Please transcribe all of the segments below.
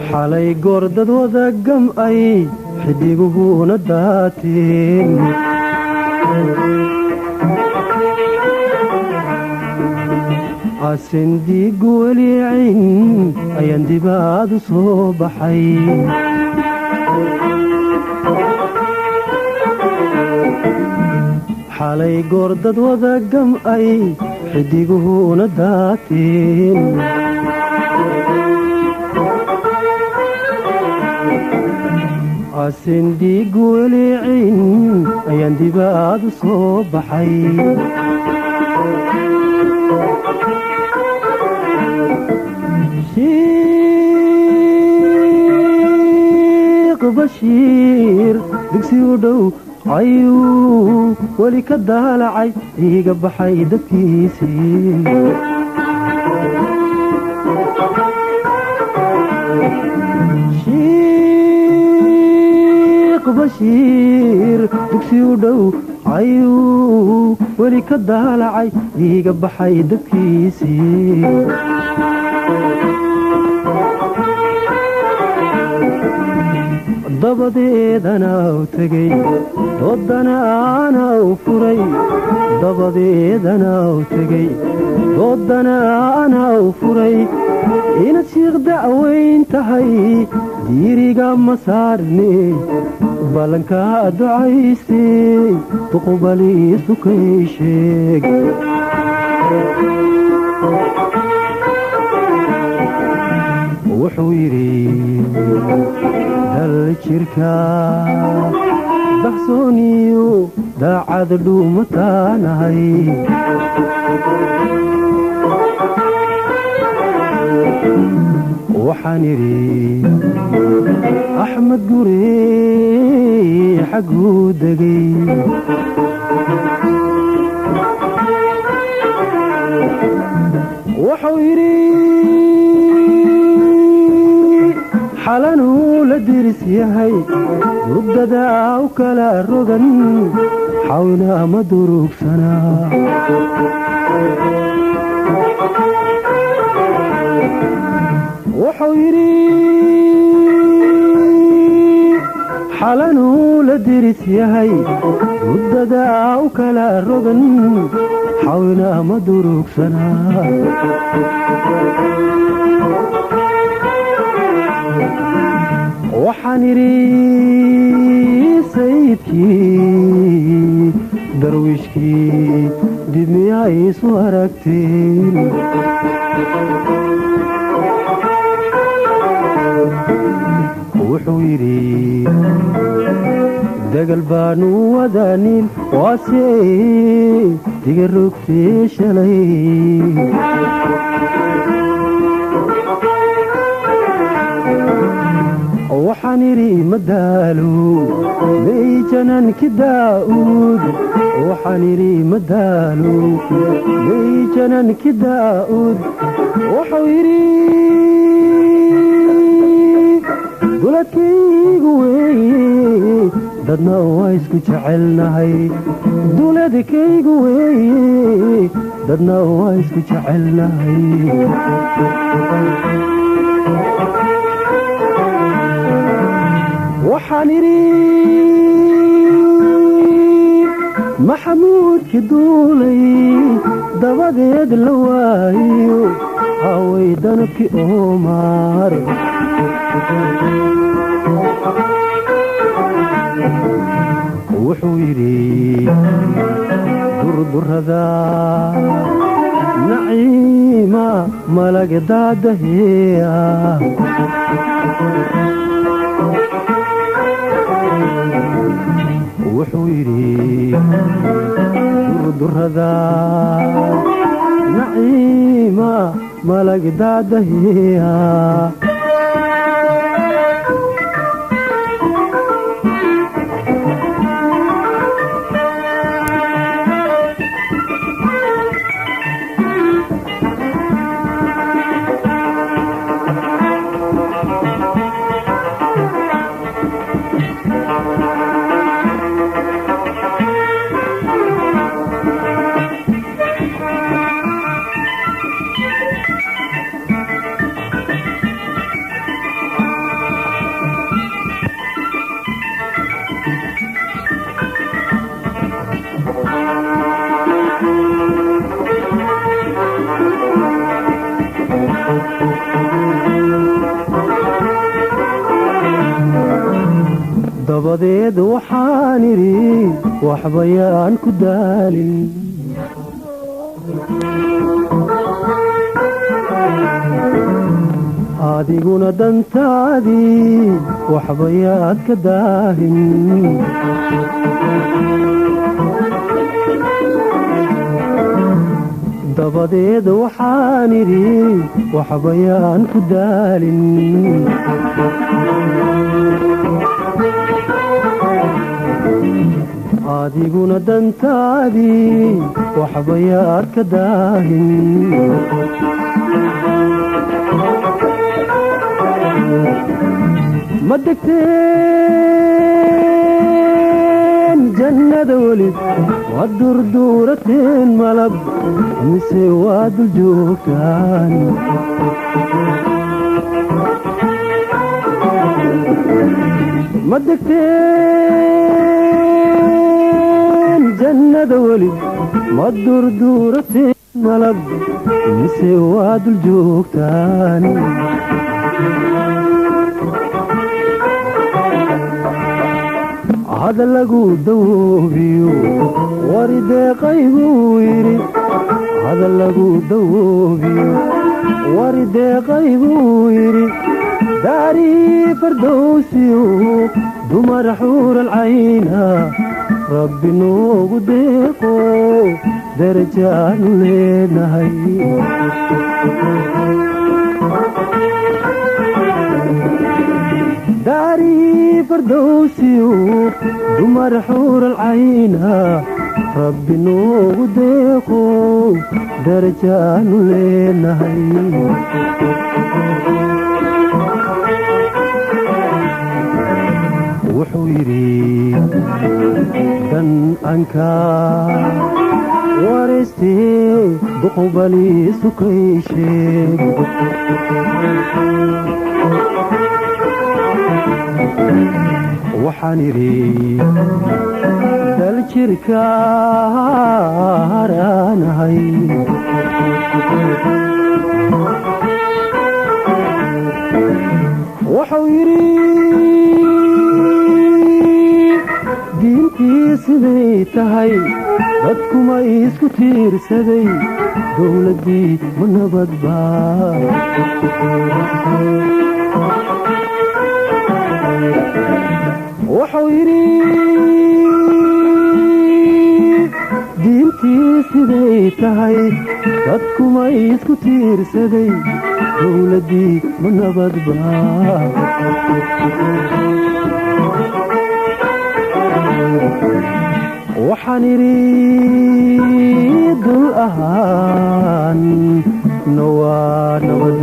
xalay goordad wada gam'ay xidhiguhuna daateen asendiigu weliicin ayaan dibaad u soo baxay xalay goordad wada gam'ay xidhiguhuna daateen asendiigu weliicin ayaan dibaad u soo baxay shiiq bashiir digsi u dhow ayuu weli ka daalacay iiga baxay dadkiisii bashiir dugsi u dhow ayuu weli ka daalacay iiga baxay dadkiisii dabadeedana u tegey doodana ana u furay dabadeedana u tegey doodana ana u furay inaad shiikh da'weyn tahay diiriga ma saarne ballankaa ducaystay tuqbalii sukay sheeg wuxuu yidhi dal jirka baxsooniyo daacad dhuumataanahay waxaan idhi axmed gurey xagguu degay wuxuu yidhi xalanuu la diris yahay rugdadaa u kala rogan xawna ma durugsanaa wuxuu yidhi xalanuu la diris yahay rugdadaa u kala rogan xawna ma durugsanaa waxaan idhi sayidkii darwiishkii dib miyaa iisu aragteen wuxuu yidhi dagal baanu wadaanin waase diga rogtee shalay waxaan idhi madaalo may jananki daa'uud waxaan idhi madaalo may jananki daa'uud wuxuu yidhi duladkaygu weeye dadna waa isku jecelnahay duladkaygu weeye dadna waa isku jecelnahay waxaan idhi maxamuudki duulay dabadeed la waayo haway danabki oomar wuxuu yidhi durdurada naciima malaga daadaheya wuxuu yidhi durdurada naciima malaga daadaheya dabadeed waxaan idhi waxbayaan ku daalin adiguna dantaadii waxbayaad ka daahin dabadeed waxaan idhi waxbayaan ku daalin adiguna dantaadii waxbayaad ka daahin ma degteen jannada welid waad durduurateen malab mise waa dul joogtaan ma degteen jannada welid ma durduurateen malab mise waa dul joogtaan hada lagu dawoobiyo warideeqaybuu yidhi hada lagu dawoobiyo warideeqaybuu yidhi daarii fardowsiyo dumar xuuralcayna rabbi noogu deeqo darajaanu leenahay daarii fardowsiyo dumar xuuralcayna rabbi noogu deeqo darajaanu leenahay wuxuu yidhi dan ankaa waraystee duqubali sukay sheeg waxaan idhi dal jirka haraanahay wuxuu yidhi diintii siday tahay dadkuma isku tiirsaday dowladdii ma nabadbaa wuxuu yidhi diintii siday tahay dadkuma isku tiirsaday dowladdii ma nabadbaa waxaan idhi dul ahaan waa nabad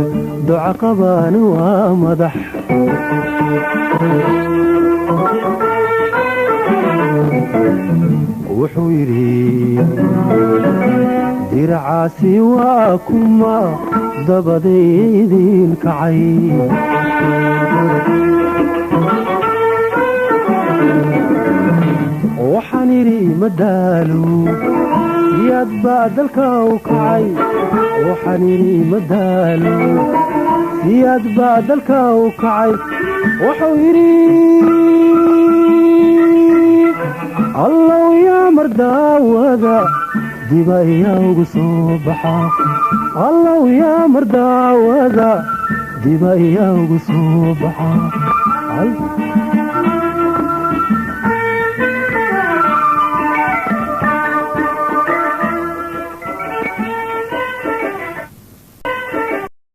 duca qabaan waa madax wuxuu yidhi diracaasi waa kuma dabadaydiin kacay waxaan idhi madaalo siyaad baa dalka u kacay waxaan idhi madaalo siyaad baa dalka u kacay wuxuu yidhi allow yaa mardaawada diba iyaugu soo baxa allow yaa mardaawada diba iyaugu soo baxa